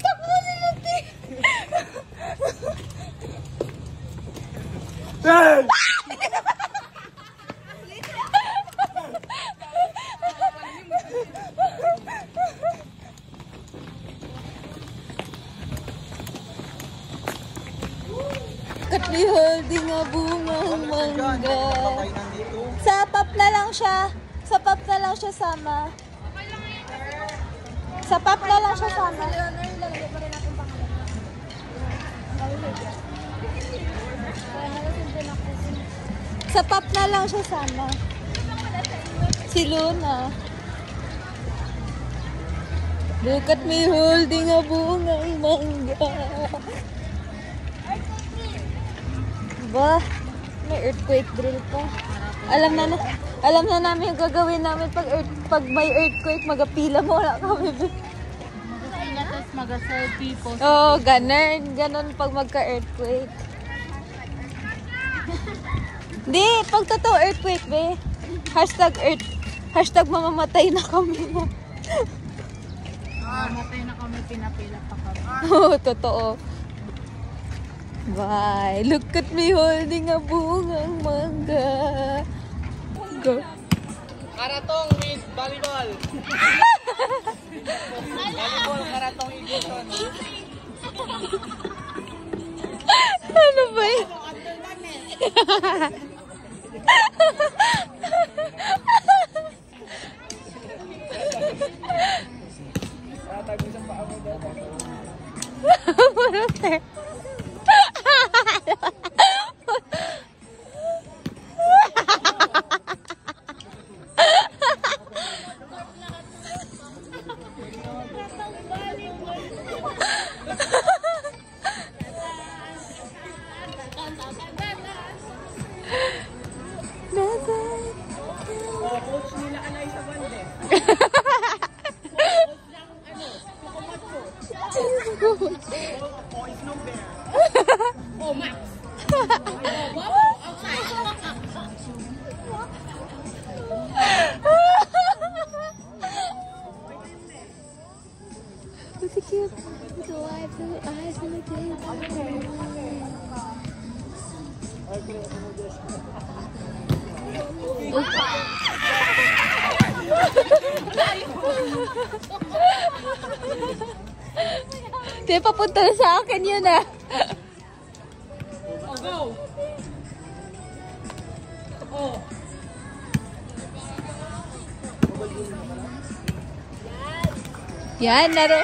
Takbo si Luti. Kat me holding a bungang mangga. Sapap na lang siya. Sapap na lang siya sama. Sapap na lang siya sama. Sapap na lang siya sama. Si Luna. Look at me holding a bungang mangga. Ba, may earthquake drill pa. Alam na namin yung gagawin namin pag may earthquake, magapila mo na kami. Tapos mag-selfie post. Oo, ganon pag magka-earthquake. Hindi, pag totoo earthquake, be. Hashtag mamamatay na kami. Mamatay na kami, pinapila pa kami. Oo, totoo. Bye. Look at me holding a bungang mangga. Go. Karatong with volleyball. Volleyball, karatong ignition. Ano ba yun? Tatagusan pa ako daw. Coach nila Anay sa bande. Boys no bear. Oh, Max. Look at you. With the white blue eyes and the Di, papunta na sa akin yun ah. Oh, go! Oh. Yan, laro.